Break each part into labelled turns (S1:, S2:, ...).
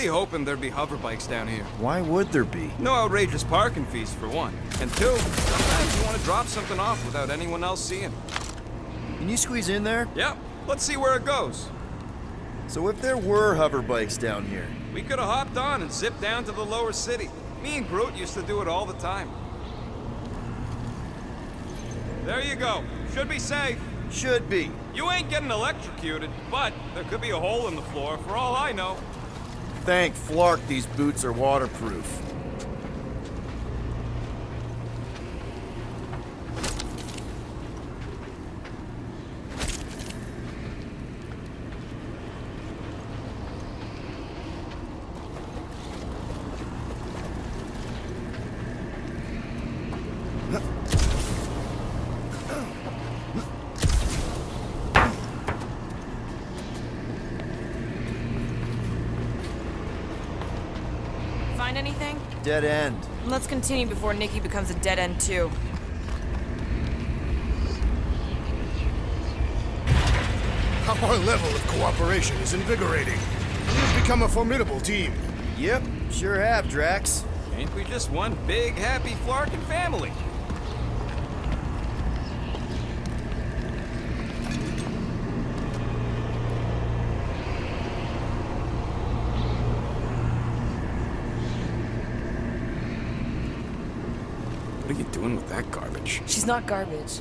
S1: really hoping there'd be hover bikes down here.
S2: Why would there be?
S1: No outrageous parking fees, for one. And two, sometimes you want to drop something off without anyone else seeing.
S2: Can you squeeze in there?
S1: Yep, let's see where it goes.
S2: So if there were hover bikes down here,
S1: We could have hopped on and zipped down to the lower city. Me and Groot used to do it all the time. There you go. Should be safe.
S2: should be.
S1: You ain't getting electrocuted, but there could be a hole in the floor for all I know.
S2: Thank Flark these boots are waterproof.
S3: Find anything?
S2: Dead end.
S3: Let's continue before Nikki becomes a dead end too.
S4: Our level of cooperation is invigorating. We've become a formidable team.
S2: Yep, sure have, Drax.
S1: Ain't we just one big, happy Flarkin family? What are you doing with that garbage?
S3: She's not garbage.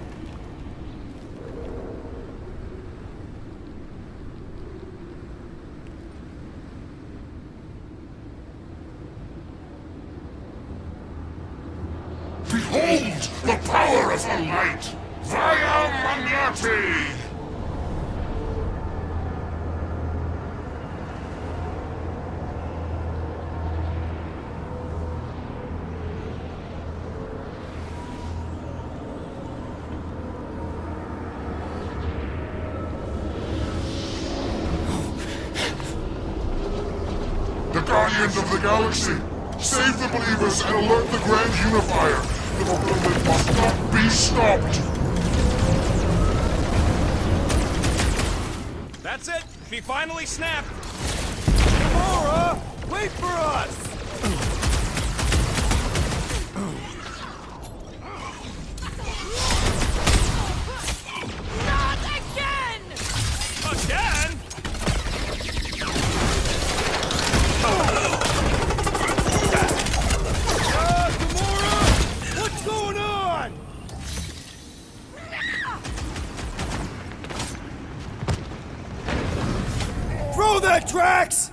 S5: Behold the power of the light! Via Magnati! The Guardians of the Galaxy! Save the believers and alert the Grand Unifier! The movement must not be stopped!
S1: That's it! She finally snapped!
S2: Gamora! Wait for us!
S3: Not again!
S1: Again?
S2: Gamora! What's going on? Throw that, Drax!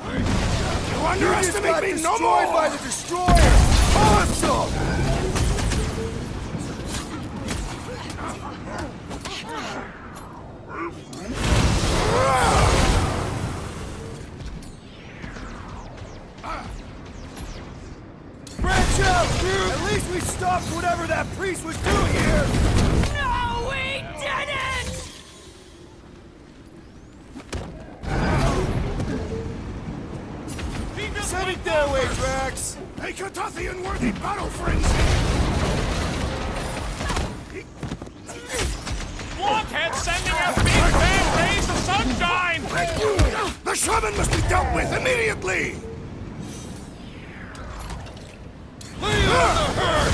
S4: You underestimate me no
S2: destroyed
S4: more!
S2: by the destroyer! Awesome! Branch out, dude! At least we stopped whatever that priest was doing here!
S3: No, we didn't!
S2: Send it their way, Drax!
S4: A Katathian-worthy battle frenzy!
S1: Blockhead sending out big bang rays of sunshine!
S4: The shaman must be dealt with immediately!
S2: Lay on the herd!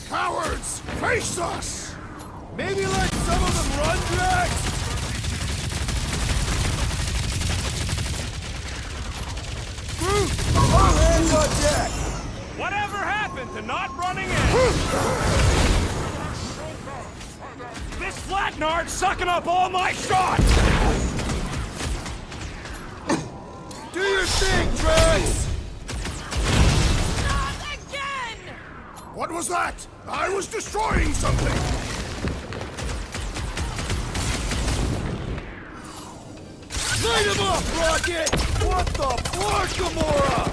S4: Cowards, face us!
S2: Maybe let some of them run, Drax? Groot! All hands on deck!
S1: Whatever happened to not running in? This flatnard's sucking up all my shots!
S2: Do your thing, Drax!
S3: Not again!
S4: What was that? I was destroying something!
S2: Light him up, Rocket! What the fuck, Gamora?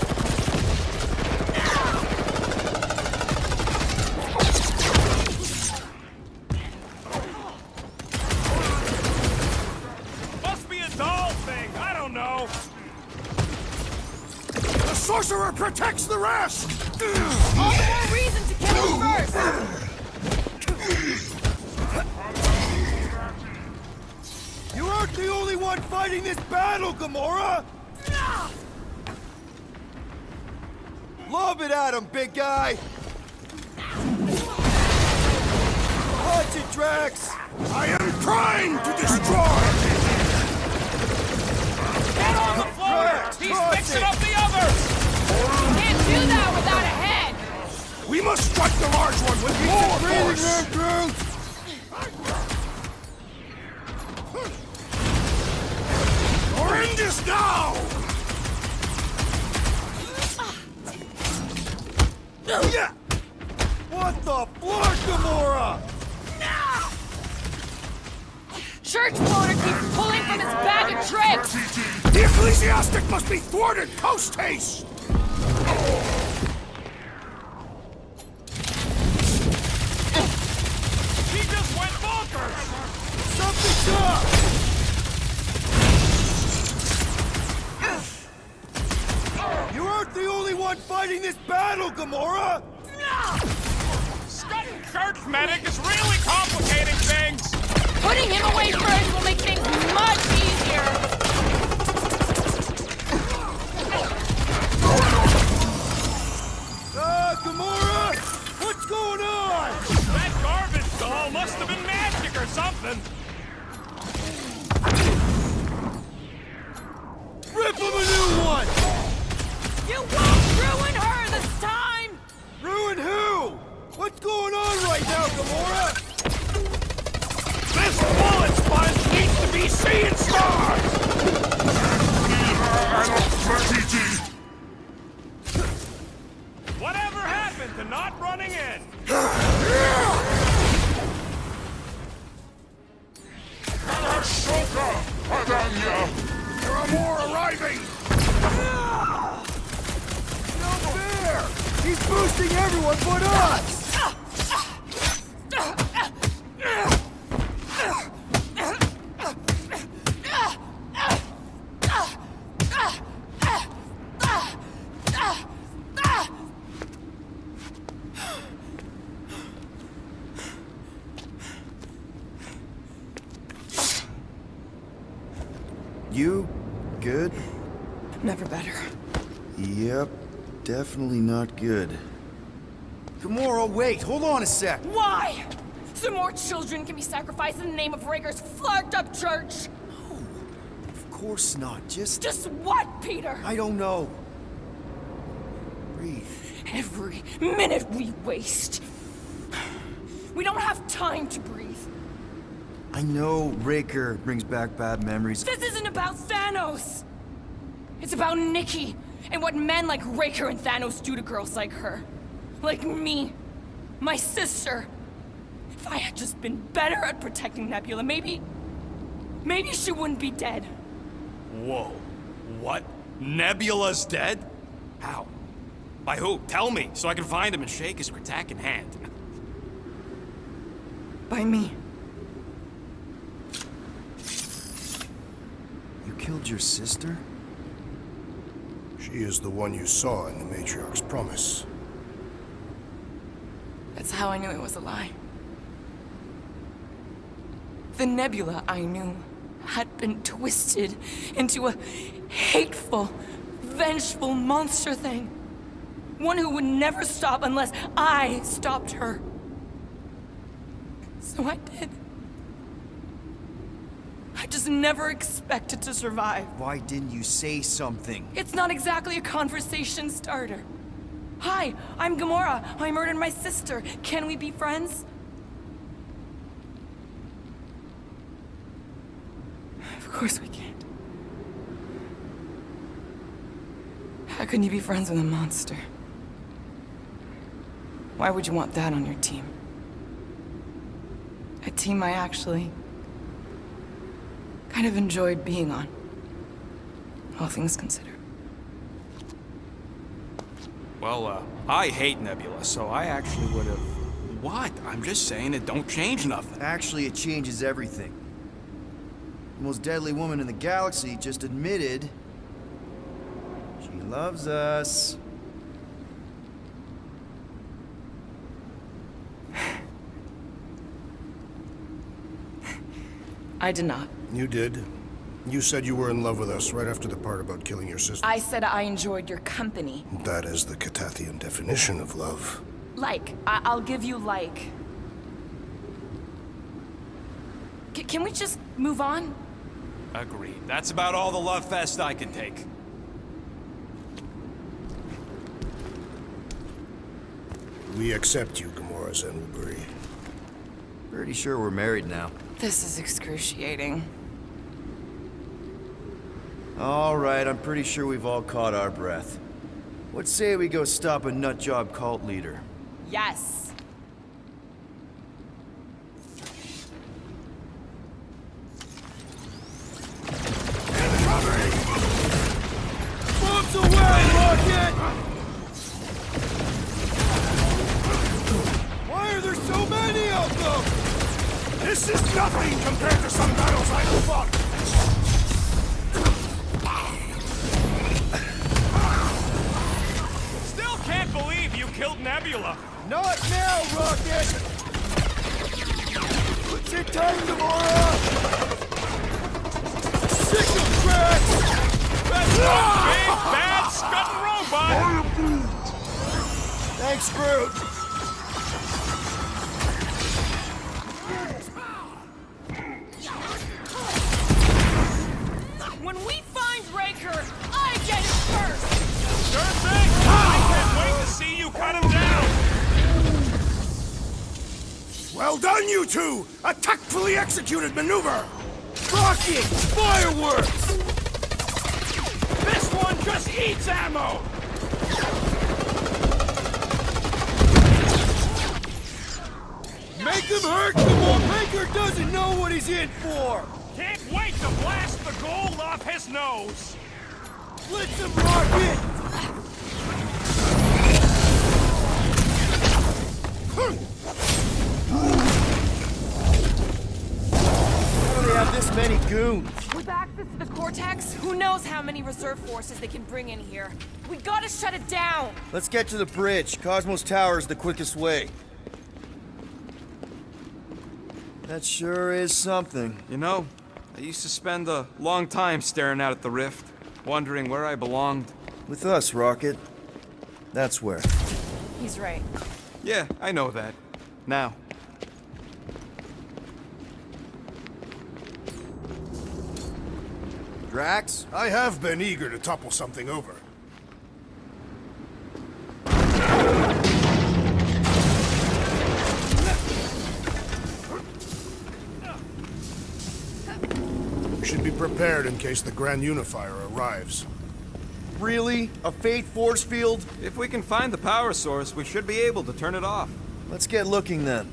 S1: Must be a doll thing, I don't know.
S4: The sorcerer protects the rest!
S3: All the more reason to kill him first!
S2: You aren't the only one fighting fighting this battle, Gamora! Lob it at him, big guy! Watch it, Drax!
S4: I am trying to destroy!
S6: Get on the floor!
S2: Drax,
S6: He's
S2: cross
S6: fixing
S2: it.
S6: up the others!
S3: Can't do that without a head!
S4: We must strike the large one with more
S2: Breathing
S4: force!
S2: room, Groot!
S4: You're in this now!
S2: Yeah! What the fuck, Gamora?
S3: Church floater keeps pulling from his bag of tricks!
S4: The ecclesiastic must be thwarted post-haste!
S6: He just went bonkers!
S2: Something's up! You aren't the only one fighting this battle, Gamora!
S6: Scudding church medic is really complicating things!
S3: Putting him away first will make things much easier!
S2: Gamora! What's going on?
S6: That garbage doll must have been magic or something!
S2: Rip him a new one!
S3: You won't ruin her this time!
S2: Ruin who? What's going on right now, Gamora?
S6: This bullet sponge needs to be seeing stars! Whatever happened to not running in?
S4: There are more arriving!
S2: No fair! He's boosting everyone but us!
S7: You good?
S3: Never better.
S7: Yep, definitely not good.
S2: Gamora, wait! Hold on a sec!
S3: Why? So more children can be sacrificed in the name of Raker's flagged-up church?
S2: Of course not. Just
S3: What, Peter?
S2: I don't know. Breathe.
S3: Every minute we waste. We don't have time to breathe.
S7: I know Raker brings back bad memories.
S3: This isn't about Thanos. It's about Nikki and what men like Raker and Thanos do to girls like her. Like me. My sister. If I had just been better at protecting Nebula, maybe she wouldn't be dead.
S1: Whoa. What? Nebula's dead? How? By who? Tell me, so I can find him and shake his Kratak in hand.
S3: By me.
S7: You killed your sister?
S4: She is the one you saw in the Matriarch's promise.
S3: That's how I knew it was a lie. The Nebula I knew had been twisted into a hateful, vengeful monster thing. One who would never stop unless I stopped her. So I did. I just never expected to survive.
S2: Why didn't you say something?
S3: It's not exactly a conversation starter. Hi, I'm Gamora. I murdered my sister. Can we be friends? Of course we can't. How can you be friends with a monster? Why would you want that on your team? A team I actually kind of enjoyed being on, all things considered.
S1: Well, I hate Nebula, so I actually would have... What? I'm just saying it don't change nothing.
S7: Actually, it changes everything. The most deadly woman in the galaxy just admitted she loves us.
S3: I did not.
S4: You did. You said you were in love with us right after the part about killing your sister.
S3: I said I enjoyed your company.
S4: That is the Catathian definition of love.
S3: Like, I'll give you like. Can we just move on?
S1: Agreed. That's about all the love fest I can take.
S4: We accept you, Gamora Zenwaburi.
S7: Pretty sure we're married now.
S3: This is excruciating.
S7: All right, I'm pretty sure we've all caught our breath. What say we go stop a nutjob cult leader?
S3: Yes.
S2: Bombs away, Rocket! Why are there so many of them?
S6: This is nothing compared to some battles I have fought! Still can't believe you killed Nebula!
S2: Not now, Rocket! What's your time, Gamora? Signal tracks!
S6: That's one big, bad, scudding robot!
S2: Thanks, Groot!
S3: When we find Raker, I get it first!
S6: Sure thing! I can't wait to see you cut him down!
S2: Well done, you two! A tactfully executed maneuver! Rocket! Fireworks!
S6: This one just eats ammo!
S2: Make him hurt! The Raker doesn't know what he's in for!
S6: Can't wait to blast the gold off his nose!
S2: Blitz him, Rocket!
S7: How do they have this many goons?
S3: With access to the Cortex, who knows how many reserve forces they can bring in here. We gotta shut it down!
S7: Let's get to the bridge. Cosmos Tower is the quickest way. That sure is something.
S1: You know, I used to spend a long time staring out at the rift, wondering where I belonged.
S7: With us, Rocket. That's where.
S3: He's right.
S1: Yeah, I know that. Now.
S7: Drax?
S4: I have been eager to topple something over. We should be prepared in case the Grand Unifier arrives.
S7: Really? A Fate force field?
S1: If we can find the power source, we should be able to turn it off.
S7: Let's get looking then.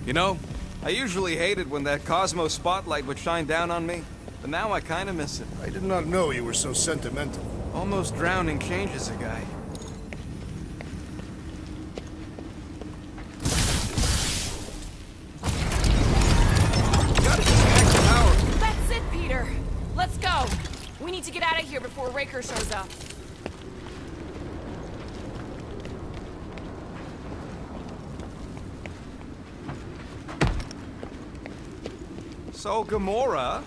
S1: You know, I usually hated when that Cosmos spotlight would shine down on me, but now I kinda miss it.
S4: I did not know you were so sentimental.
S1: Almost drowning changes a guy. Gotta disconnect the power.
S3: That's it, Peter! Let's go! We need to get out of here before Raker shows up.
S1: So, Gamora...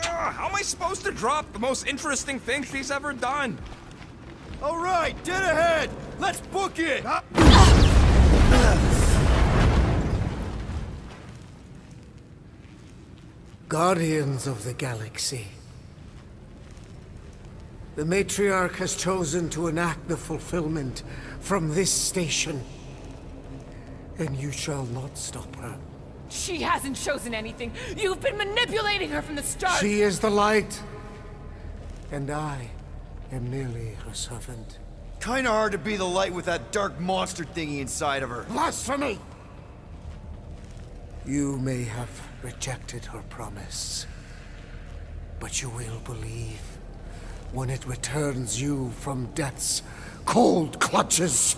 S1: How am I supposed to drop the most interesting thing she's ever done?
S2: All right, dead ahead! Let's book it!
S8: Guardians of the Galaxy. The Matriarch has chosen to enact the fulfillment from this station. And you shall not stop her.
S3: She hasn't chosen anything. You've been manipulating her from the start.
S8: She is the light. And I am merely her servant.
S7: Kinda hard to be the light with that dark monster thingy inside of her.
S8: Blasphemy! You may have rejected her promise, but you will believe when it returns you from death's cold clutches.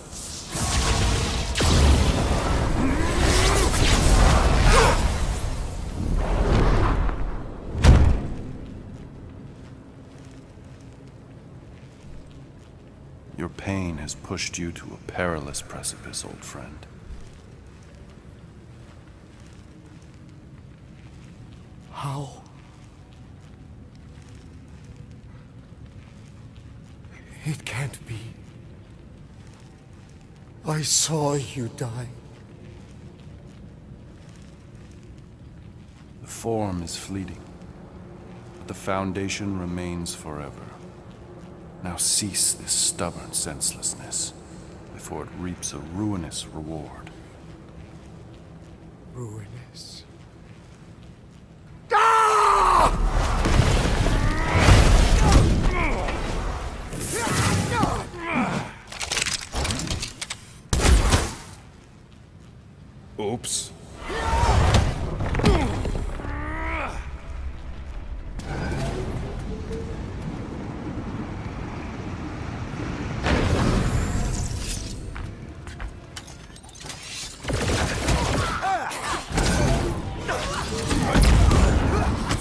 S9: Your pain has pushed you to a perilous precipice, old friend.
S8: How? It can't be. I saw you die.
S9: The form is fleeting, but the foundation remains forever. Now cease this stubborn senselessness before it reaps a ruinous reward.
S8: Ruinous.
S9: Oops.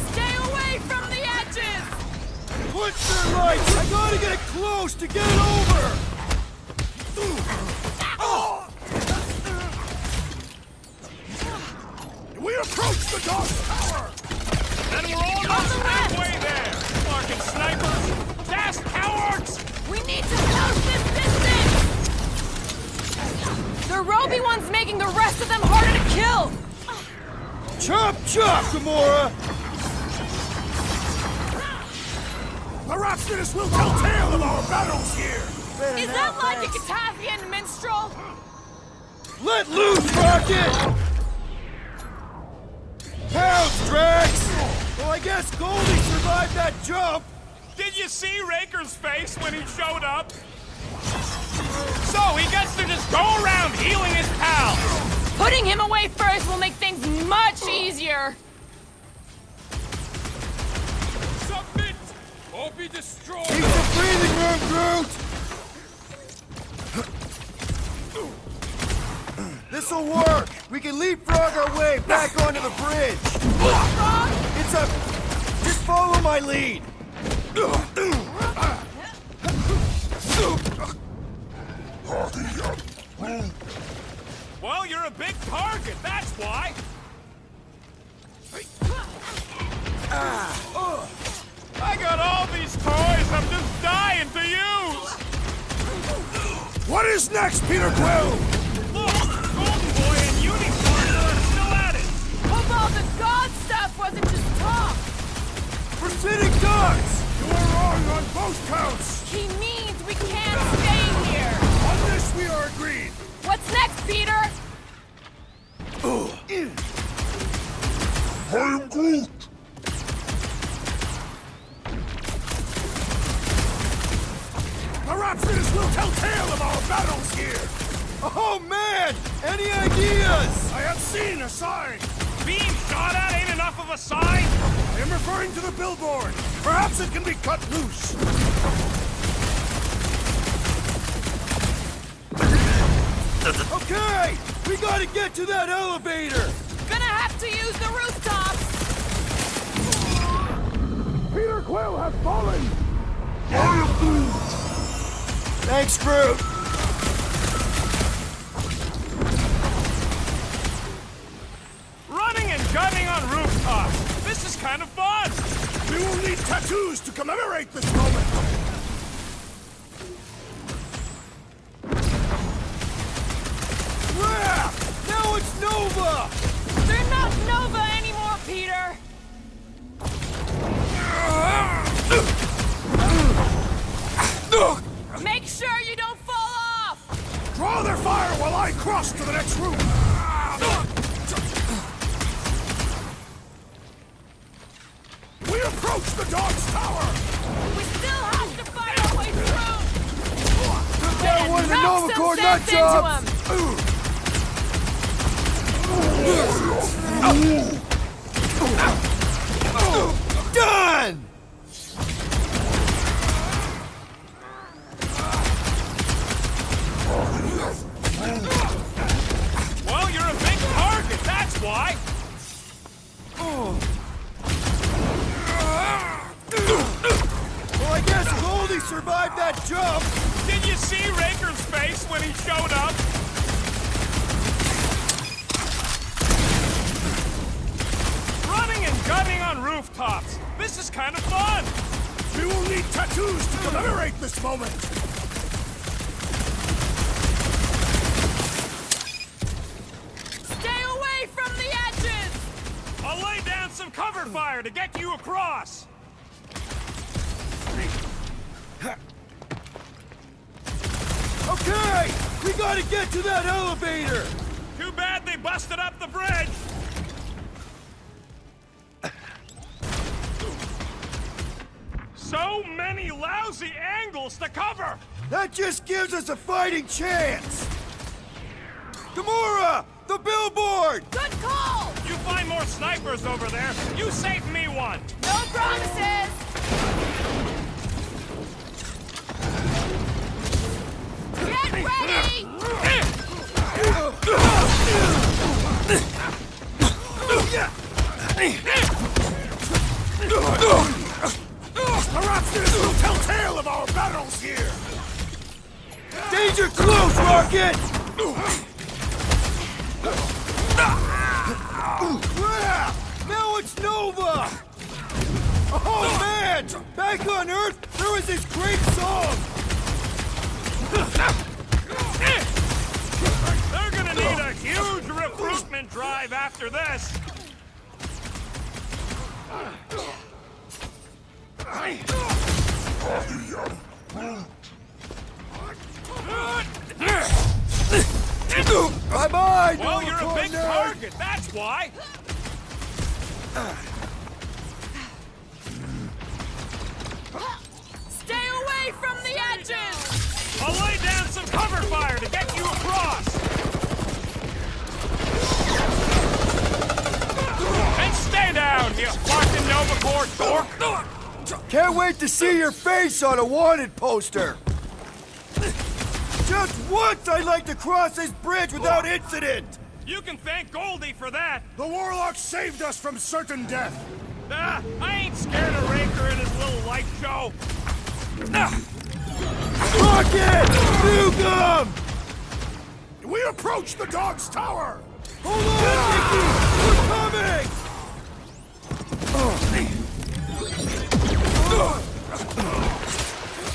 S3: Stay away from the edges!
S2: Put their lights! I gotta get close to get it over! We approach the dog's tower!
S6: And we're almost halfway there! Fucking snipers! Fast cowards!
S3: We need to close this distance! The Roby one's making the rest of them harder to kill!
S2: Chop chop, Gamora! Perhaps this will tell tale of our battles here!
S3: Is that like a Katavian minstrel?
S2: Let loose, Rocket! Pounce, Drax! Well, I guess Goldie survived that jump!
S6: Did you see Raker's face when he showed up? So he gets to just go around healing his pals!
S3: Putting him away first will make things much easier!
S6: Submit! Or be destroyed!
S2: Keep the breathing room, Groot! This'll work! We can leapfrog our way back onto the bridge! It's a... Just follow my lead!
S6: Well, you're a big target, that's why! I got all these toys I'm just dying to use!
S2: What is next, Peter Quill?
S6: Look! Golden Boy and Unicorn are still at it!
S3: Hope all the god stuff wasn't just talk!
S2: Proceeding gods! You are wrong on both counts!
S3: He means we can't stay here!
S2: On this we are agreed!
S3: What's next, Peter?
S5: I am Groot!
S2: Perhaps this will tell tale of our battles here! Oh man! Any ideas? I have seen a sign!
S6: Being shot at ain't enough of a sign!
S2: I am referring to the billboard! Perhaps it can be cut loose! Okay! We gotta get to that elevator!
S3: Gonna have to use the rooftops!
S2: Peter Quill has fallen!
S5: I am Groot!
S2: Thanks, Groot!
S6: Running and gunning on rooftops! This is kind of fun!
S2: We will need tattoos to commemorate this moment! Crap! Now it's Nova!
S3: They're not Nova anymore, Peter! Make sure you don't fall off!
S2: Draw their fire while I cross to the next room! We approach the dog's tower!
S3: We still have to fight our way through!
S2: That one to Nova Corps nut jobs! Done!
S6: Well, you're a big target, that's why!
S2: Well, I guess Goldie survived that jump!
S6: Did you see Raker's face when he showed up? Running and gunning on This is kind of fun!
S4: We will need tattoos to commemorate this moment!
S3: Stay away from the edges!
S6: I'll lay down some cover fire to get you across!
S2: Okay! We gotta get to that elevator!
S6: Too bad they busted up the bridge! So many lousy angles to cover!
S2: That just gives us a fighting chance! Gamora! The billboard!
S3: Good call!
S6: You find more snipers over there, you save me one!
S3: No promises! Get ready!
S4: Perhaps this will tell tale of our battles here!
S2: Danger close, Rocket! Now it's Nova! Oh man! Back on Earth, there was this great song!
S6: They're gonna need a huge recruitment drive after this!
S2: Bye-bye,
S6: Well, you're a
S2: Nova
S6: big
S2: nerd.
S6: target, that's why!
S3: Stay away from the edges!
S6: I'll lay down some cover fire to get you across! And stay down, you fucking Nova Corps dork!
S2: Can't wait to see your face on a wanted poster! Just once I'd like to cross this bridge without incident!
S6: You can thank Goldie for that!
S4: The Warlock saved us from certain death!
S6: Ah, I ain't scared of Raker and his little light show!
S2: Rocket! Newcomb!
S4: We approach the Dog's Tower!
S2: Hold on, Nikki! We're coming!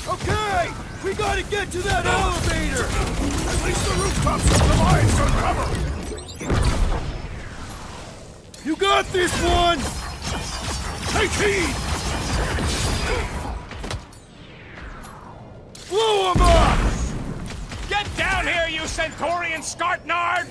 S2: Okay! We gotta get to that elevator!
S4: At least the rooftops provide some cover!
S2: You got this one!
S4: Take heed!
S2: Blow him up!
S6: Get down here, you Centaurian Skartnard!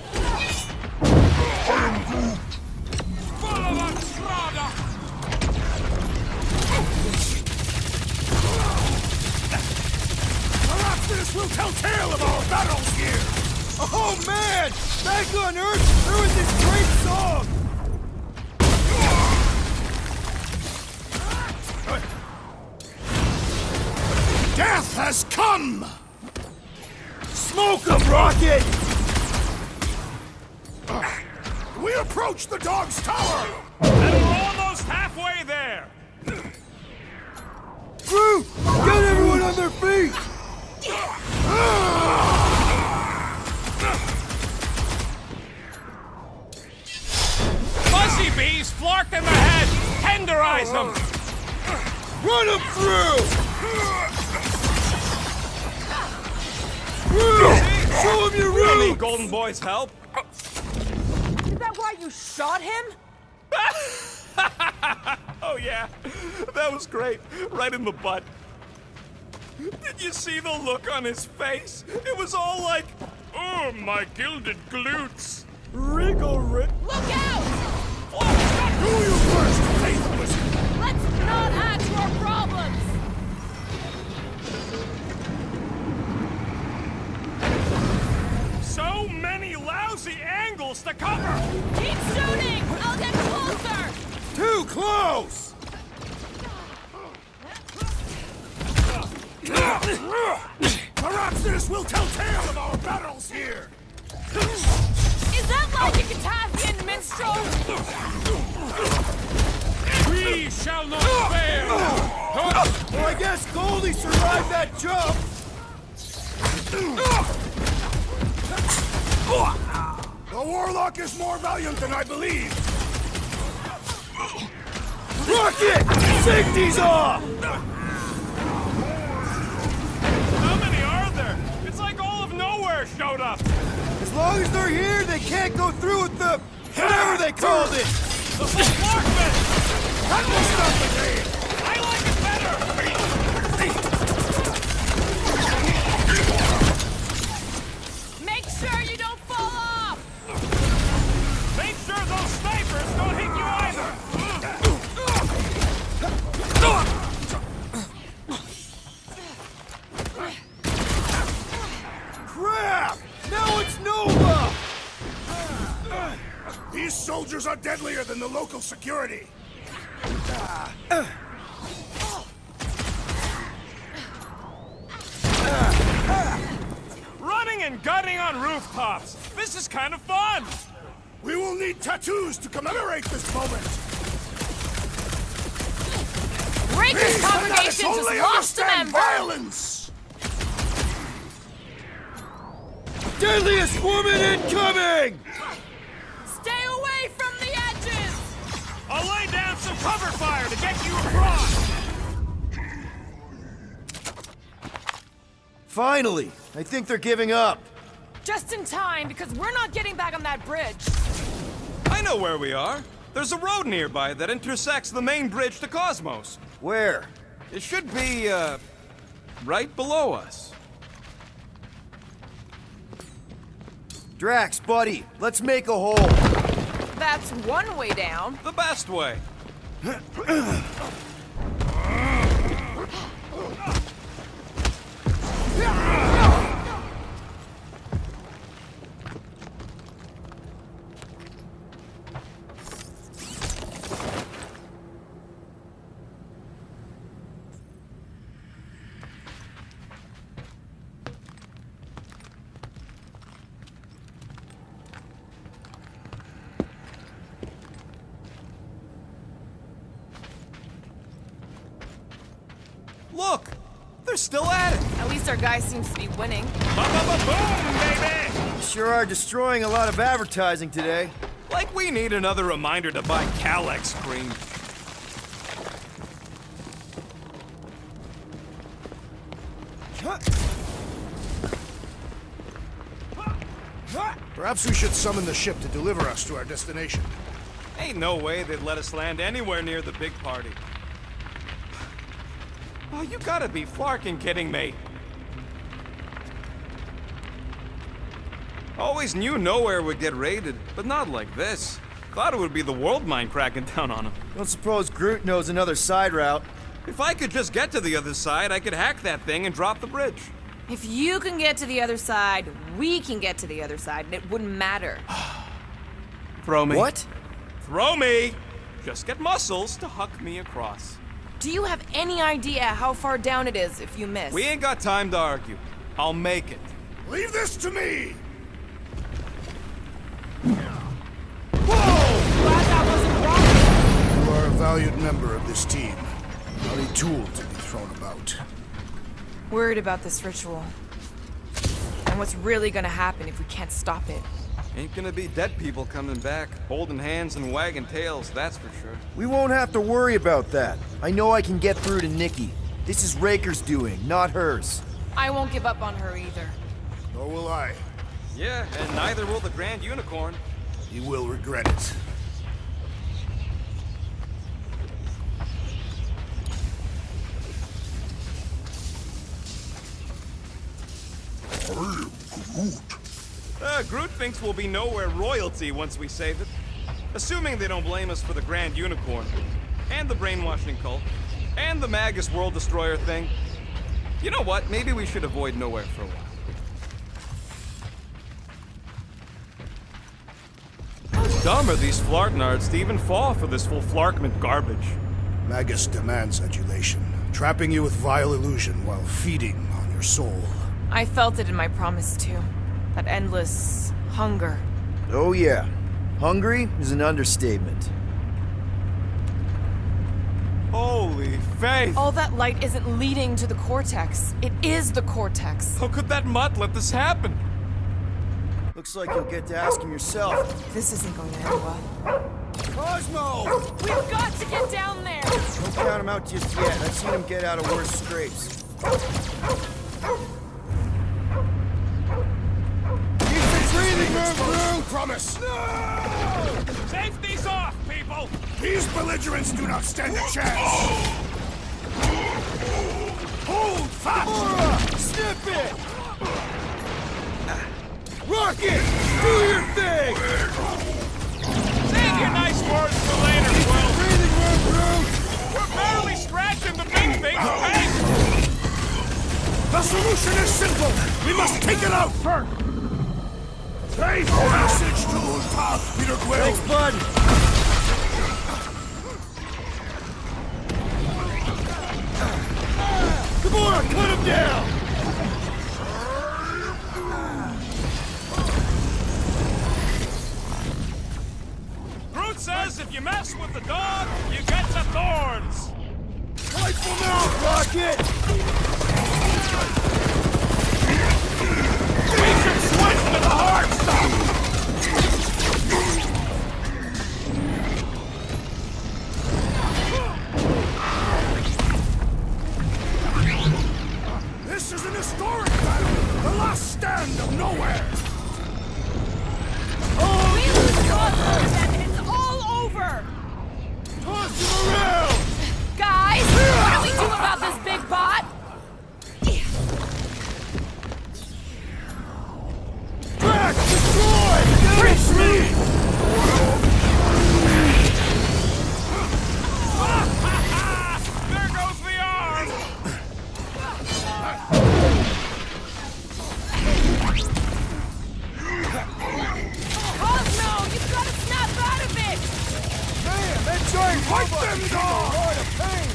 S4: Perhaps this will tell tale of our battles here!
S2: Oh man! Back on Earth, there was this great song!
S4: Death has come!
S2: Smoke him, Rocket!
S4: We approach the Dog's Tower!
S6: And we're almost halfway there!
S2: Groot! Get everyone on their feet!
S6: Fuzzy bees, Flark in the head! Tenderize them!
S2: Run him through! Show him your
S6: You need
S2: roots!
S6: Golden Boy's help?
S3: Is that why you shot him?
S6: Oh yeah, that was great. Right in the butt. Did you see the look on his face? It was all like, oh, my gilded glutes.
S2: Wriggle,
S3: Look out!
S4: Do you first, faithless!
S3: Let's not add to our problems!
S6: So many lousy angles to cover!
S3: Keep shooting! I'll get closer!
S2: Too close!
S4: Perhaps this will tell tale of our battles here!
S3: Is that like a Katavian minstrel?
S6: We shall not fail!
S2: Well, I guess Goldie survived that jump!
S4: The Warlock is more valiant than I believe!
S2: Rocket! Safety's off!
S6: How many are there? It's like all of nowhere showed up.
S2: As long as they're here, they can't go through with the... whatever they called it!
S6: The full Flarkman!
S2: Cut this stuff again!
S6: I like it better!
S3: Make sure you don't fall off!
S6: Make sure those snipers don't hit you either!
S2: Crap! Now it's Nova!
S4: These soldiers are deadlier than the local security.
S6: Running and gunning on rooftops! This is kind of fun!
S4: We will need tattoos to commemorate this moment.
S3: Raker's
S4: These fanatics
S3: congregation
S4: only
S3: just lost a
S4: understand
S3: member!
S4: violence.
S2: Deadliest woman incoming!
S3: Stay away from the edges!
S6: I'll lay down some cover fire to get you across!
S2: Finally! I think they're giving up.
S3: Just in time, because we're not getting back on that bridge.
S1: I know where we are. There's a road nearby that intersects the main bridge to Cosmos.
S2: Where?
S1: It should be, right below us.
S2: Drax, buddy, let's make a hole.
S3: That's one way down.
S1: The best way. Look! They're still at it!
S3: At least our guy seems to be winning.
S6: Ba-ba-ba-boom, baby!
S2: Sure are destroying a lot of advertising today.
S1: Like we need another reminder to buy Calyx cream.
S4: Perhaps we should summon the ship to deliver us to our destination.
S1: Ain't no way they'd let us land anywhere near the big party. Oh, you gotta be flarking kidding me. Always knew nowhere would get raided, but not like this. Thought it would be the world mine cracking down on them.
S2: Don't suppose Groot knows another side route.
S1: If I could just get to the other side, I could hack that thing and drop the bridge.
S3: If you can get to the other side, we can get to the other side, and it wouldn't matter.
S1: Throw me.
S2: What?
S1: Throw me! Just get muscles to huck me across.
S3: Do you have any idea how far down it is if you miss?
S1: We ain't got time to argue. I'll make it.
S4: Leave this to me!
S3: Glad that wasn't wrong.
S4: You are a valued member of this team. Not a tool to be thrown about.
S3: Worried about this ritual. And what's really gonna happen if we can't stop it.
S1: Ain't gonna be dead people coming back, holding hands and wagging tails, that's for sure.
S2: We won't have to worry about that. I know I can get through to Nikki. This is Raker's doing, not hers.
S3: I won't give up on her either.
S4: Nor will I.
S1: Yeah, and neither will the Grand Unicorn.
S4: You will regret it.
S5: I am Groot.
S1: Groot thinks we'll be nowhere royalty once we save it. Assuming they don't blame us for the Grand Unicorn, and the brainwashing cult, and the Magus World Destroyer thing. You know what? Maybe we should avoid nowhere for a while. How dumb are these Flartnards to even fall for this full Flarkment garbage?
S4: Magus demands adulation, trapping you with vile illusion while feeding on your soul.
S3: I felt it in my promise too. That endless hunger.
S2: Oh yeah. Hungry is an understatement.
S1: Holy faith!
S3: All that light isn't leading to the cortex. It is the cortex.
S1: How could that mutt let this happen?
S2: Looks like you'll get to ask him yourself.
S3: This isn't going to end well.
S2: Cosmo!
S3: We've got to get down there!
S7: Don't count him out just yet. I've seen him get out of worse scrapes.
S4: Keep the breathing room through! Promise!
S2: No!
S6: Safety's off, people!
S4: These belligerents do not stand a chance! Hold fast!
S2: Gamora! Snip it! Rocket! Do your thing!
S6: Save your nice words for later, Quill!
S2: Breathing room through!
S6: We're barely scratching the big thing's face!
S4: The solution is simple! We must take it out first! Pay for message to Ulta, Peter Quill!
S2: Thanks, bud! Gamora, cut him down!
S6: Groot says if you mess with the dog, you get the thorns!
S2: Wipe them out, Rocket!
S6: We should switch to the hard stuff!
S4: This is an historic battle! The last stand of nowhere!
S3: We lose Cosmo to them and it's all over!
S2: Toss him around!
S3: Guys, what do we do about this big bot?
S2: Drax, destroy! Reach me!
S6: There goes the arm!
S3: Cosmo, you've got to snap out of it!
S2: Man, that giant
S4: Fight
S2: robot
S4: them,
S2: is
S4: dog!
S2: a lot of pain!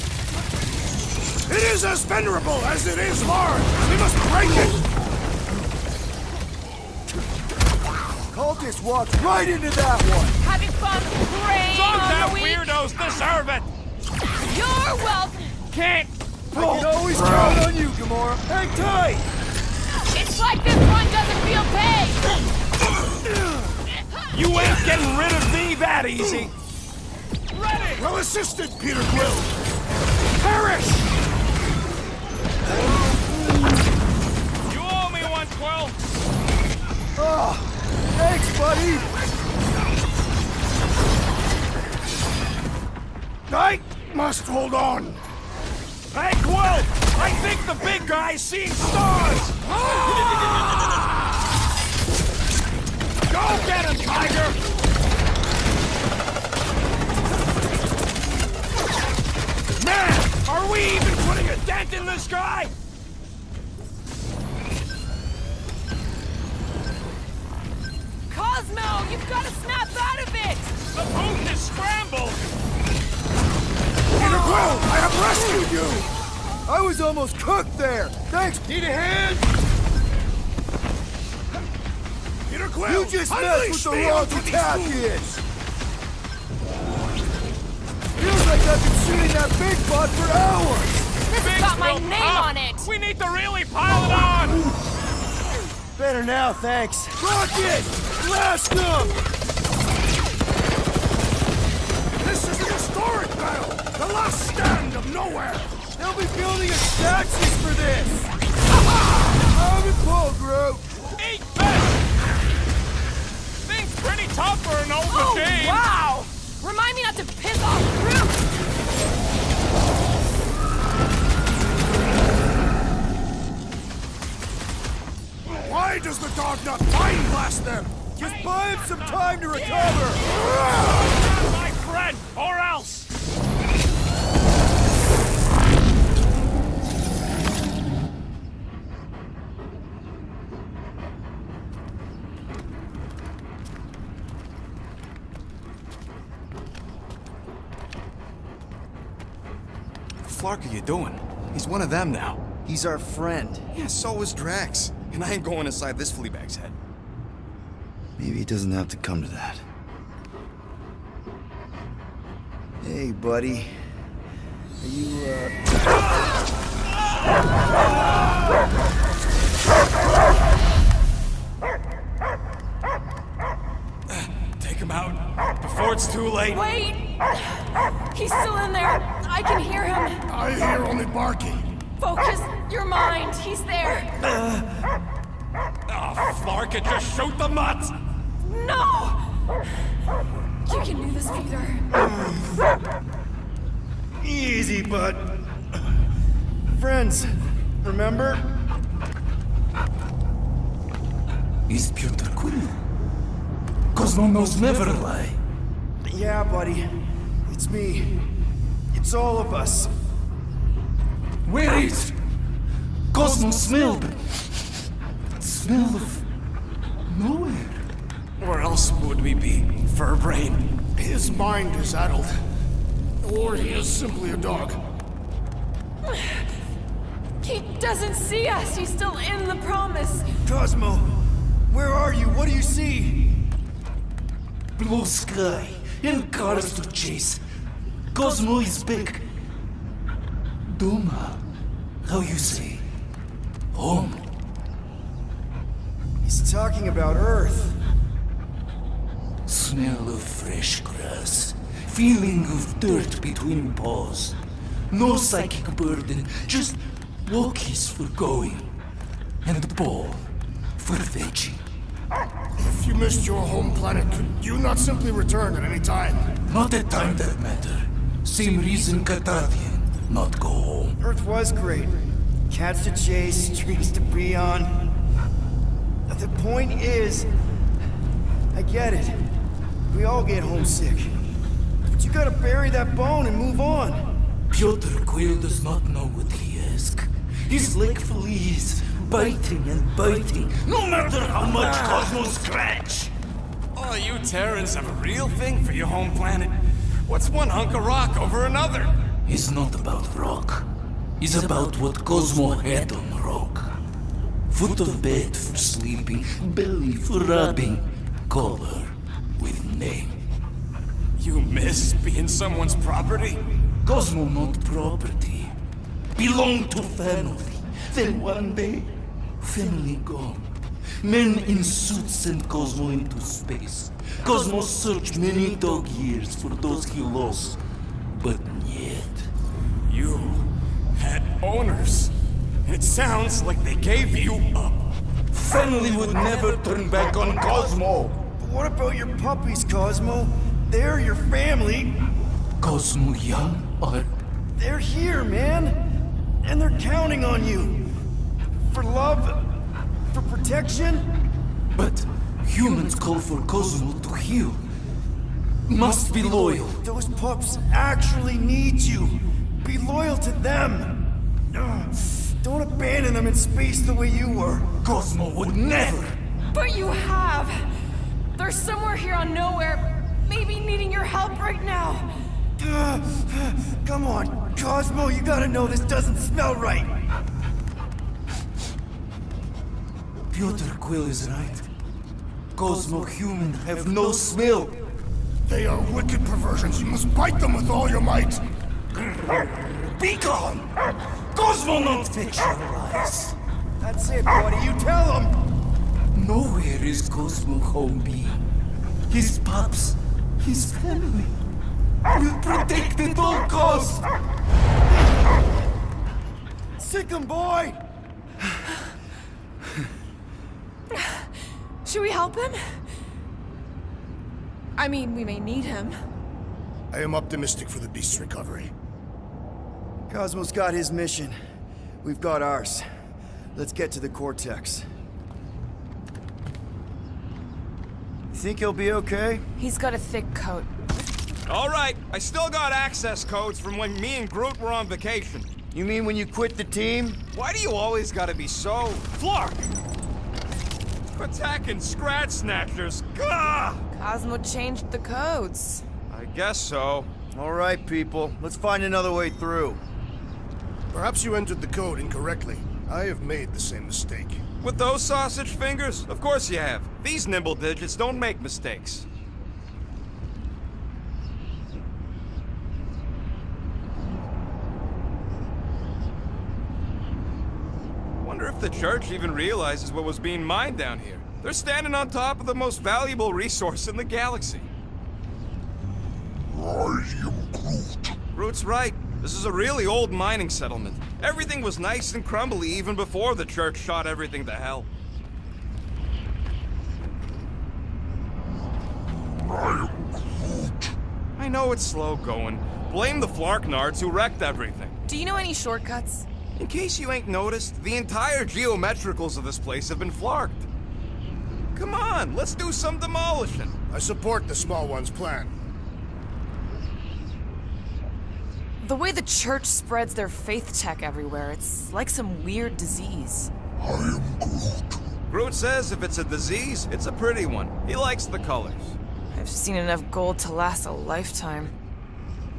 S4: It is as venerable as it is large! We must break it!
S2: Cultist walked right into that one!
S3: Having fun praying
S6: Dogs
S3: on
S6: have
S3: the week?
S6: weirdos deserve it!
S3: You're welcome!
S6: Can't!
S2: I can always count on you, Gamora. Hang tight!
S3: It's like this one doesn't feel pain!
S6: You ain't getting rid of me that easy! Ready!
S4: Well assisted, Peter Quill! Perish!
S6: You owe me one, Quill!
S2: Oh, thanks, buddy!
S4: I must hold on!
S6: Hey, Quill! I think the big guy's seeing stars! Go get him, Tiger! Man, are we even putting a dent in this guy?
S3: Cosmo, you've got to snap out of it!
S6: The boot is scrambled!
S4: Peter Quill, I have rescued you!
S2: I was almost cooked there! Thanks! Need a hand?
S4: Peter Quill,
S2: You just messed with the wrong detachment! Feels like I've been shooting that big bot for hours!
S3: This has got my
S6: Will
S3: name
S6: pop.
S3: on it!
S6: We need to really pile it on!
S2: Better now, thanks. Rocket! Blast them!
S4: This is an historic battle! The last stand of nowhere!
S2: They'll be building a statue for this! I'm in Paul, Groot!
S6: Eat this! Thing's pretty tough for an old
S3: Oh,
S6: machine!
S3: wow! Remind me not to piss off Groot!
S4: Why does the dog not mind blast them?
S2: Just buy him some time to recover!
S6: Not my friend, or else!
S1: What the flark are you doing? He's one of them now.
S7: He's our friend.
S1: Yeah, so is Drax. And I ain't going inside this fleabag's head.
S7: Maybe it doesn't have to come to that. Hey, buddy. Are you,
S1: Take him out
S6: before it's too late.
S3: Wait! He's still in there. I can hear him.
S4: I hear only barking.
S3: Focus your mind. He's there.
S6: Oh, Flark, it just shoot the mutts!
S3: No! You can do this, Peter.
S7: Easy, bud. Friends, remember?
S10: Is Piotr Quill? Cosmo knows never lie.
S7: Yeah, buddy. It's me. It's all of us.
S10: Where is? Cosmo smelled. Smell of nowhere.
S6: Where else would we be, Furbrain?
S4: His mind is addled. Or he is simply a dog.
S3: He doesn't see us. He's still in the promise.
S7: Cosmo, where are you? What do you see?
S10: Blue sky and cars to chase. Cosmo is back. Doma, how you say? Home.
S7: He's talking about Earth.
S10: Smell of fresh grass. Feeling of dirt between paws. No psychic burden, just walkies for going. And the ball for fetching.
S4: If you missed your home planet, could you not simply return at any time?
S10: Not at time that matter. Same reason Cartadian not go home.
S7: Earth was great. Cats to chase, trees to be on. The point is, I get it. We all get homesick. But you gotta bury that bone and move on.
S10: Piotr Quill does not know what he asks. He's like fleas, biting and biting, no matter how much Cosmo scratch.
S6: Oh, you Terrans have a real thing for your home planet. What's one hunk of rock over another?
S10: It's not about rock. It's about what Cosmo had on rock. Foot of bed for sleeping, belly for rubbing, color with name.
S6: You miss being someone's property?
S10: Cosmo not property. Belong to family. Then one day, family gone. Men in suits sent Cosmo into space. Cosmo searched many dog years for those he lost. But yet...
S6: You had owners. It sounds like they gave you up.
S10: Family would never turn back on Cosmo.
S7: But what about your puppies, Cosmo? They're your family.
S10: Cosmo young or...
S7: They're here, man. And they're counting on you. For love, for protection.
S10: But humans call for Cosmo to heal. Must be loyal.
S7: Those pups actually need you. Be loyal to them. Don't abandon them in space the way you were.
S10: Cosmo would never.
S3: But you have. They're somewhere here on nowhere, maybe needing your help right now.
S7: Come on, Cosmo, you gotta know this doesn't smell right.
S10: Piotr Quill is right. Cosmo human have no smell.
S4: They are wicked perversions. You must bite them with all your might.
S10: Be gone! Cosmo not fetch your lies.
S7: That's it, buddy. You tell him.
S10: Nowhere is Cosmo home be. His pups, his family, will protect at all costs.
S7: Sick him, boy.
S3: Should we help him? I mean, we may need him.
S4: I am optimistic for the beast's recovery.
S7: Cosmo's got his mission. We've got ours. Let's get to the Cortex. You think he'll be okay?
S3: He's got a thick coat.
S1: All right, I still got access codes from when me and Groot were on vacation.
S7: You mean when you quit the team?
S1: Why do you always gotta be so... Flark! Attacking Scratch Snatchers, gah!
S3: Cosmo changed the codes.
S1: I guess so.
S7: All right, people. Let's find another way through.
S4: Perhaps you entered the code incorrectly. I have made the same mistake.
S1: With those sausage fingers? Of course you have. These nimble digits don't make mistakes. Wonder if the church even realizes what was being mined down here. They're standing on top of the most valuable resource in the galaxy.
S5: I am Groot.
S1: Groot's right. This is a really old mining settlement. Everything was nice and crumbly even before the church shot everything to hell.
S5: I am Groot.
S1: I know it's slow going. Blame the Flarknards who wrecked everything.
S3: Do you know any shortcuts?
S1: In case you ain't noticed, the entire geometricals of this place have been flarked. Come on, let's do some demolishing.
S4: I support the small one's plan.
S3: The way the church spreads their faith tech everywhere, it's like some weird disease.
S5: I am Groot.
S1: Groot says if it's a disease, it's a pretty one. He likes the colors.
S3: I've seen enough gold to last a lifetime.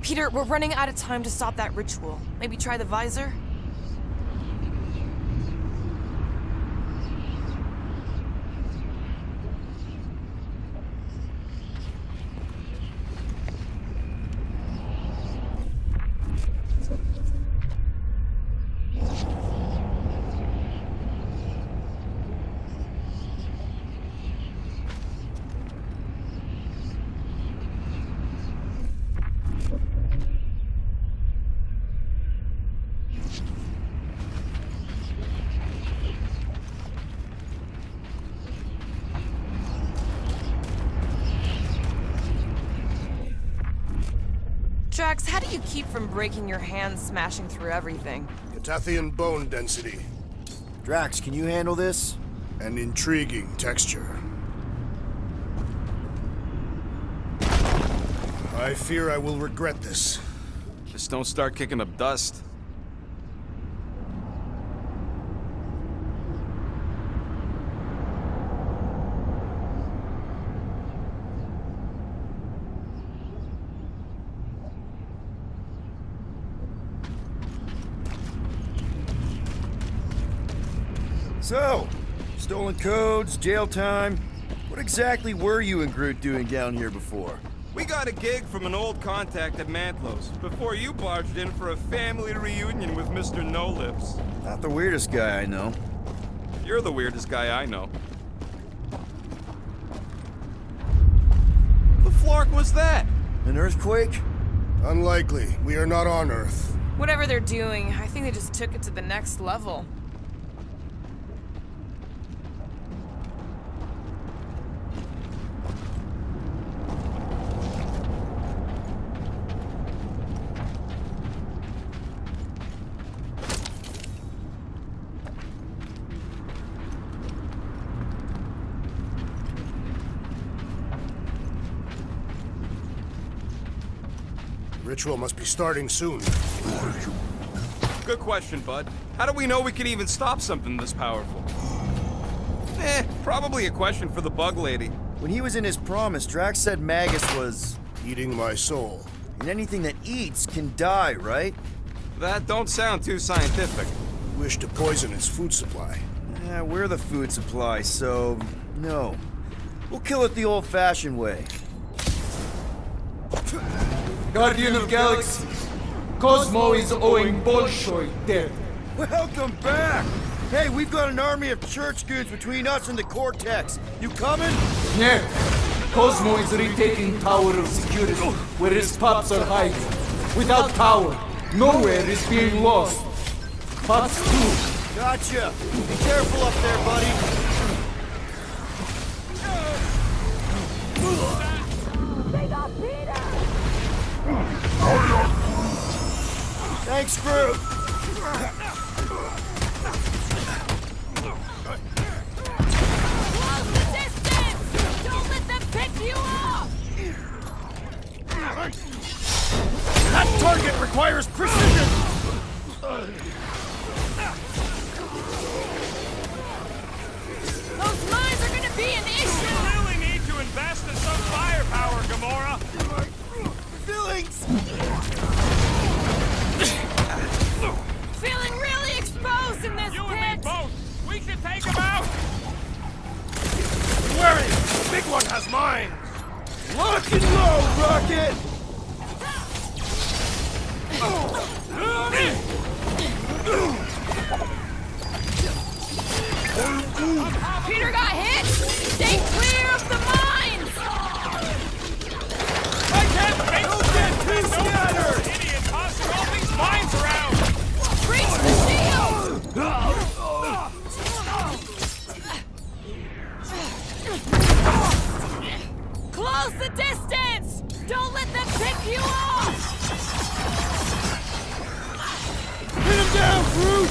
S3: Peter, we're running out of time to stop that ritual. Maybe try the visor? Drax, how do you keep from breaking your hands smashing through everything?
S4: Catathian bone density.
S2: Drax, can you handle this?
S4: An intriguing texture. I fear I will regret this.
S1: Just don't start kicking up dust.
S2: So, stolen codes, jail time. What exactly were you and Groot doing down here before?
S1: We got a gig from an old contact at Mantlos before you barged in for a family reunion with Mr. No Lips.
S2: Not the weirdest guy I know.
S1: You're the weirdest guy I know. The flark was that?
S2: An earthquake?
S4: Unlikely. We are not on Earth.
S3: Whatever they're doing, I think they just took it to the next level.
S4: Ritual must be starting soon.
S1: Good question, bud. How do we know we can even stop something this powerful? Probably a question for the bug lady.
S2: When he was in his promise, Drax said Magus was...
S4: Eating my soul.
S2: And anything that eats can die, right?
S1: That don't sound too scientific.
S4: Wish to poison its food supply.
S2: We're the food supply, so... no. We'll kill it the old-fashioned way.
S10: Guardian of Galaxies, Cosmo is owing Bolshoi dead.
S2: Welcome back! Hey, we've got an army of church goons between us and the Cortex. You coming?
S10: Yeah, Cosmo is retaking Tower of Security, where his pups are hiding. Without power, nowhere is being lost. Pups too.
S2: Gotcha! Be careful up there, buddy!
S3: They got Peter!
S2: Thanks, Groot!
S3: Close the distance! Don't let them pick you off!
S2: That target requires precision!
S3: Those mines are gonna be an issue!
S6: You really need to invest in some firepower, Gamora!
S2: Feelings!
S3: Feeling really exposed in this
S6: You
S3: pit!
S6: and me both! We should take him out!
S4: Worry! The big one has mines!
S2: Lock and load, Rocket!
S3: Peter got hit! Stay clear of the mines!
S6: I can't make
S3: Close the distance! Don't let them pick you off!
S2: Hit him down, Groot!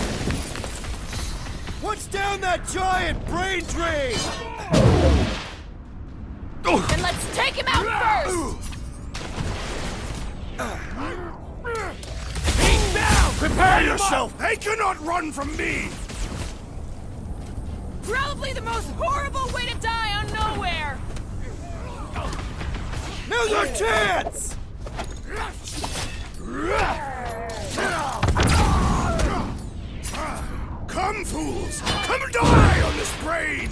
S2: What's down that giant brain drain?
S3: Then let's take him out first!
S4: He's down! Prepare yourself! They cannot run from me!
S3: Probably the most horrible way to die on nowhere!
S2: Now's our chance!
S4: Come, fools! Come and die on this brain!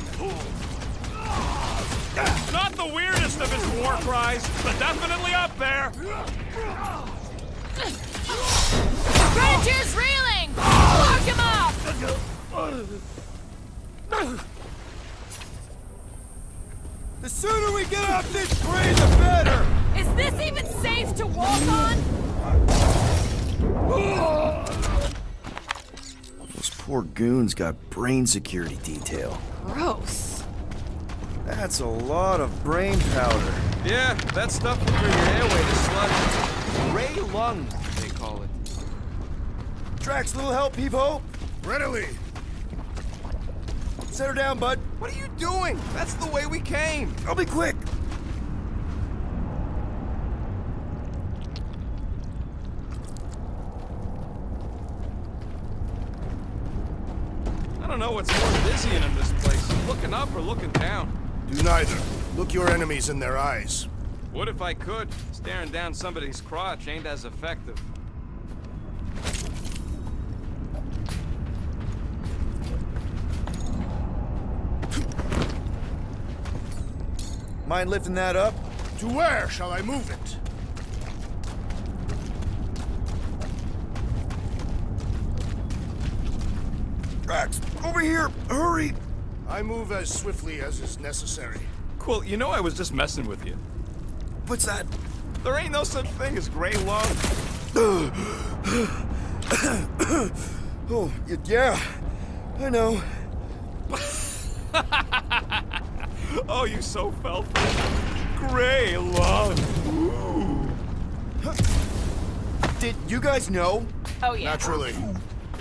S6: Not the weirdest of his war cries, but definitely up there.
S3: Predator's reeling! Lock him up!
S2: The sooner we get off this brain, the better!
S3: Is this even safe to walk on?
S2: Those poor goons got brain security detail.
S3: Gross.
S2: That's a lot of brain powder.
S1: Yeah, that stuff will turn your airway to sludge. Gray lung, they call it.
S2: Drax, little help, Heave-Ho?
S4: Readily!
S2: Set her down, bud.
S1: What are you doing? That's the way we came.
S2: I'll be quick.
S1: I don't know what's more dizzying in this place, looking up or looking down.
S4: Do neither. Look your enemies in their eyes.
S1: What if I could? Staring down somebody's crotch ain't as effective.
S2: Mind lifting that up?
S4: To where shall I move it?
S2: Drax, over here! Hurry!
S4: I move as swiftly as is necessary.
S1: Cool, you know I was just messing with you.
S2: What's that?
S1: There ain't no such thing as gray lung.
S2: Oh, yeah. I know.
S1: Oh, you so felt it. Gray lung.
S2: Did you guys know?
S3: Oh yeah.
S4: Naturally.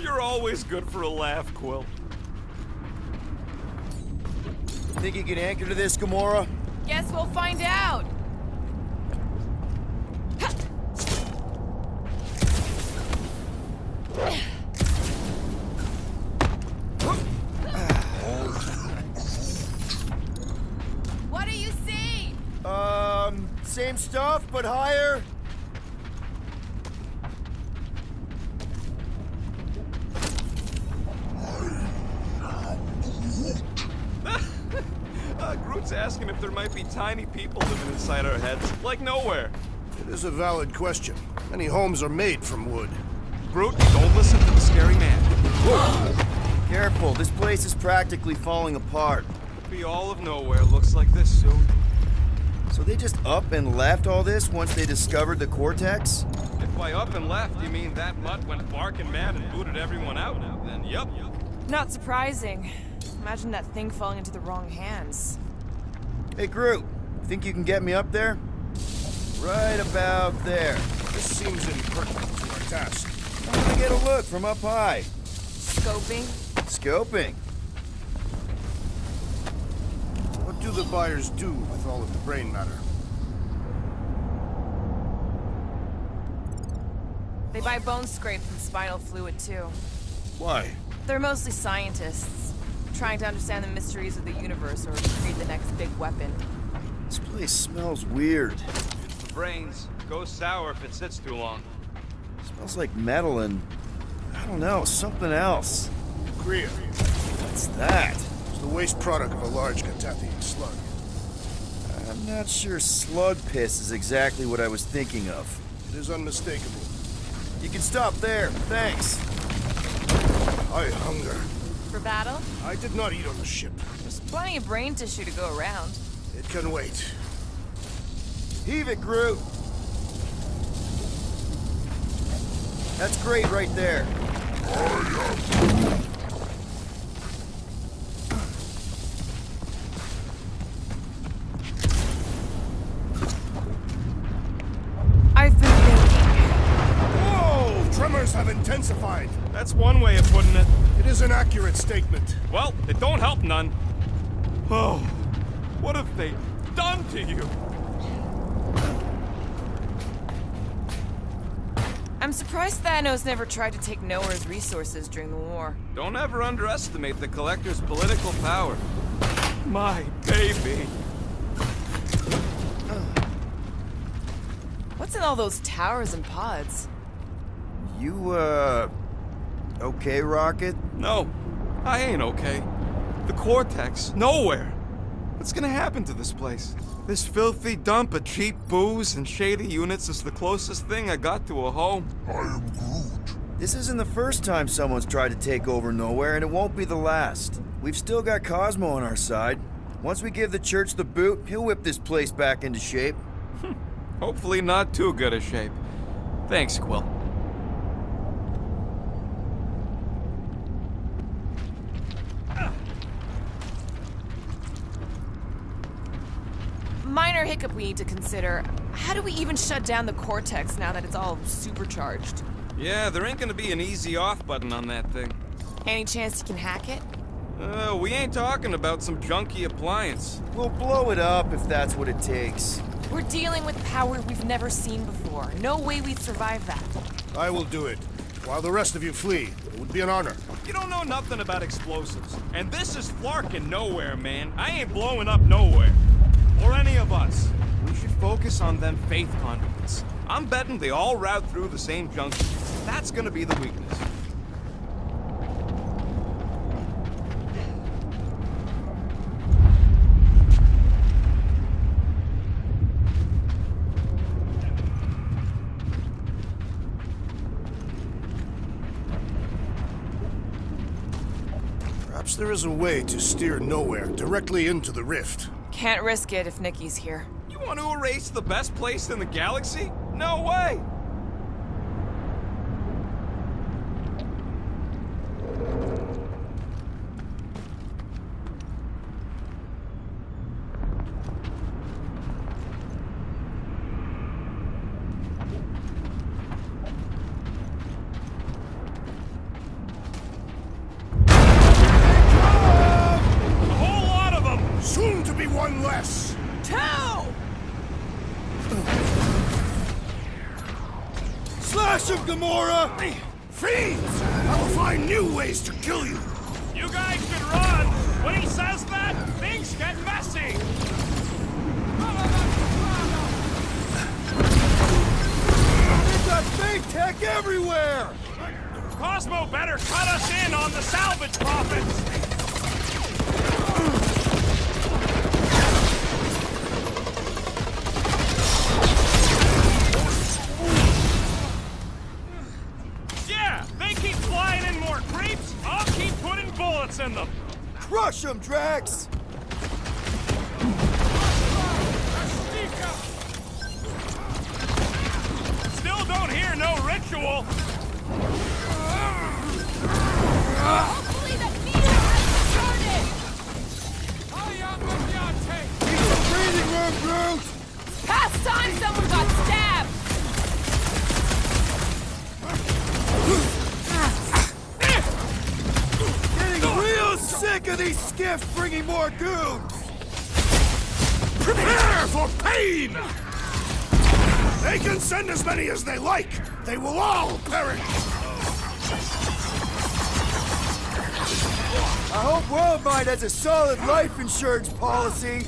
S1: You're always good for a laugh, Quill.
S2: Think you can anchor to this, Gamora?
S3: Guess we'll find out. What do you see?
S2: Same stuff, but higher.
S1: Groot's asking if there might be tiny people living inside our heads, like nowhere.
S4: It is a valid question. Many homes are made from wood.
S1: Groot, don't listen to the scary man.
S2: Careful, this place is practically falling apart.
S1: Could be all of nowhere, looks like this soon.
S2: So they just up and left all this once they discovered the Cortex?
S1: If by up and left you mean that mutt went barking mad and booted everyone out, then yup.
S3: Not surprising. Imagine that thing falling into the wrong hands.
S2: Hey, Groot, think you can get me up there? Right about there.
S4: This seems impertinent to our task.
S2: I'm gonna get a look from up high.
S3: Scoping?
S2: Scoping.
S4: What do the buyers do with all of the brain matter?
S3: They buy bone scrapes and spinal fluid too.
S4: Why?
S3: They're mostly scientists, trying to understand the mysteries of the universe or create the next big weapon.
S2: This place smells weird.
S1: It's the brains. Goes sour if it sits too long.
S2: Smells like metal and, I don't know, something else.
S4: Kriya.
S2: What's that?
S4: It's the waste product of a large Catathian slug.
S2: I'm not sure slug piss is exactly what I was thinking of.
S4: It is unmistakable.
S2: You can stop there, thanks.
S4: I hunger.
S3: For battle,
S4: I did not eat on the ship.
S3: there's plenty of brain tissue to go around.
S4: It can wait.
S2: Heave it, Groot. That's great right there.
S4: have intensified.
S1: That's one way of putting it.
S4: It is an accurate statement.
S1: Well, it don't help none. Oh, what have they done to you?
S3: I'm surprised Thanos never tried to take Nowhere's resources during the war.
S1: Don't ever underestimate the Collector's political power. My baby.
S3: What's in all those towers and pods?
S2: You, okay, Rocket?
S1: No, I ain't okay. The Cortex, nowhere. What's gonna happen to this place? This filthy dump of cheap booze and shady units is the closest thing I got to a home.
S5: I am Groot.
S2: This isn't the first time someone's tried to take over Nowhere, and it won't be the last. We've still got Cosmo on our side. Once we give the church the boot, he'll whip this place back into shape.
S1: Hopefully not too good a shape. Thanks, Quill.
S3: Minor hiccup we need to consider. How do we even shut down the Cortex now that it's all supercharged?
S1: Yeah, there ain't gonna be an easy off button on that thing.
S3: Any chance you can hack it?
S1: We ain't talking about some junky appliance.
S2: We'll blow it up if that's what it takes.
S3: We're dealing with power we've never seen before. No way we'd survive that.
S4: I will do it. While the rest of you flee. It would be an honor.
S1: You don't know nothing about explosives. And this is flarking nowhere, man. I ain't blowing up nowhere. Or any of us. We should focus on them faith conduits. I'm betting they all route through the same junction. That's gonna be the weakness.
S4: Perhaps there is a way to steer Nowhere directly into the rift.
S3: Can't risk it if Nikki's here.
S1: You want to erase the best place in the galaxy? No way!
S4: Soon to be one less!
S3: Two!
S4: Slash him, Gamora! Fiends! I will find new ways to kill you!
S6: You guys should run! When he says that, things get messy!
S2: They've got fake tech everywhere!
S6: Cosmo better cut us in on the salvage profits! Yeah, they keep flying in more creeps, I'll keep putting bullets in them!
S2: Crush them, Drax!
S6: Still don't hear no ritual!
S3: Hopefully the meter has started!
S2: Keep some breathing room, Groot!
S3: Past time someone got stabbed!
S2: Getting real sick of these skiffs bringing more goons!
S4: Prepare for pain! They can send as many as they like! They will all perish!
S2: I hope Worldwide has a solid life insurance policy.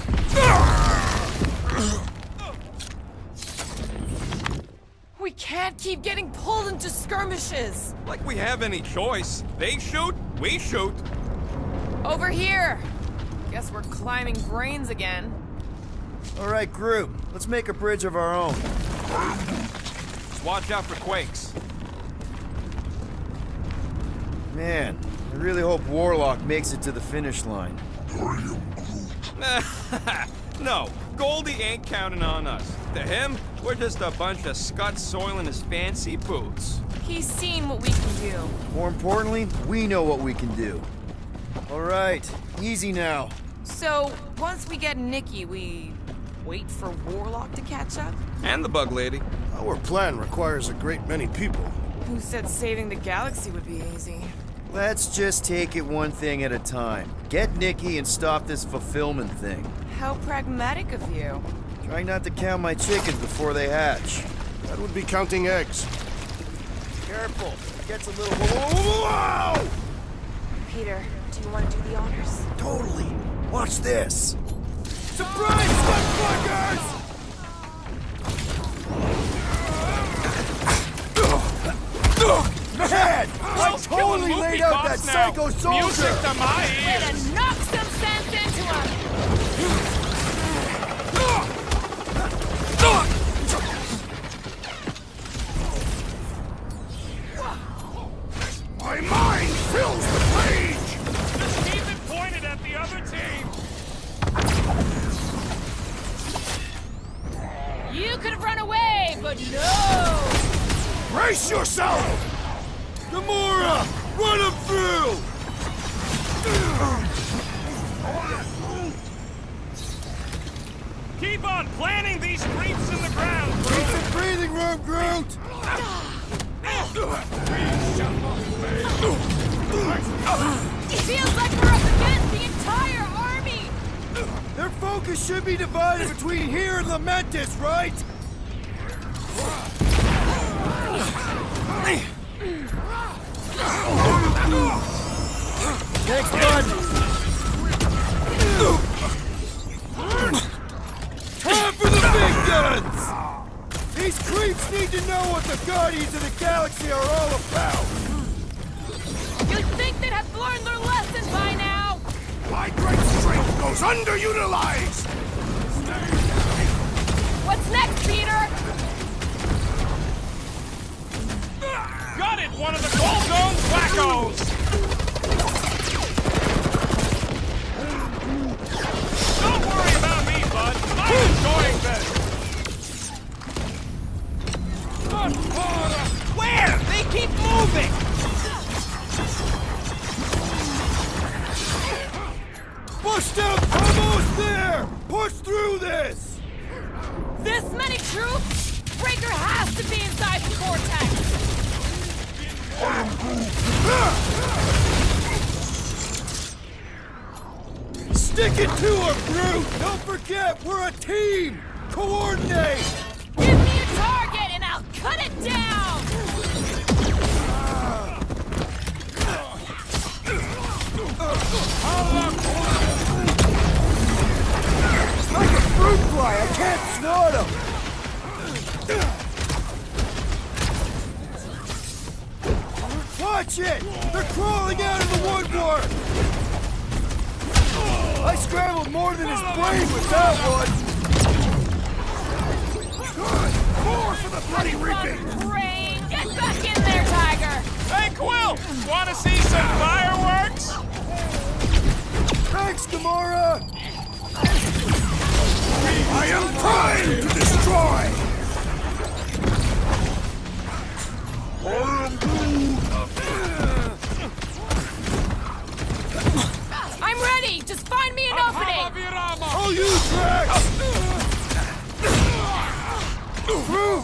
S3: We can't keep getting pulled into skirmishes!
S1: Like we have any choice. They shoot, we shoot.
S3: Over here! Guess we're climbing brains again.
S2: All right, Groot, let's make a bridge of our own.
S1: Just watch out for quakes.
S2: Man, I really hope Warlock makes it to the finish line.
S1: No, Goldie ain't counting on us. To him, we're just a bunch of scuts soiling his fancy boots.
S3: He's seen what we can do.
S2: More importantly, we know what we can do. All right, easy now.
S3: So, once we get Nikki, we wait for Warlock to catch up?
S1: And the bug lady.
S4: Our plan requires a great many people.
S3: Who said saving the galaxy would be easy?
S2: Let's just take it one thing at a time. Get Nikki and stop this fulfillment thing.
S3: How pragmatic of you.
S2: Trying not to count my chickens before they hatch.
S4: That would be counting eggs.
S2: Careful, it gets a little... Whoa!
S3: Peter, do you want to do the honors?
S2: Totally. Watch this. Surprise, motherfuckers! Man! I totally laid out that psycho soldier!
S6: Music to my
S3: Way
S6: ears!
S3: to knock some sense into him!
S4: My mind fills with rage!
S6: Just keep it pointed at the other team!
S3: You could have run away, but no!
S4: Brace yourself!
S2: Gamora! Run him through!
S6: Keep on planting these creeps in the ground,
S2: Keep
S6: Groot!
S2: some breathing room, Groot!
S3: It feels like we're up against the entire army!
S2: Their focus should be divided between here and Lamentus, right? Next one! Time for the big guns! These creeps need to know what the Guardians of the Galaxy are all about!
S3: You'd think they'd have learned their lesson by now!
S4: My great strength goes underutilized!
S3: What's next, Peter?
S6: Got it! One of the Gold Dome wackos! Don't worry about me, bud. I'm enjoying this. Where? They keep moving!
S2: Pushed out! Almost there! Push through this!
S3: This many troops? Breaker has to be inside the vortex!
S2: Stick it to her, Groot! Don't forget, we're a team! Coordinate!
S3: Give me a target and I'll cut it down!
S2: Like a fruit fly, I can't snort him! Watch it! They're crawling out of the woodwork! I scrambled more than his brain with that one!
S4: Good! More for the bloody reaping!
S3: Brain! Get back in there, Tiger!
S6: Hey, Quill! Want to see some fireworks?
S2: Thanks, Gamora!
S4: I am primed to destroy!
S3: I'm ready! Just find me an opening!
S2: I'll use Rex! Through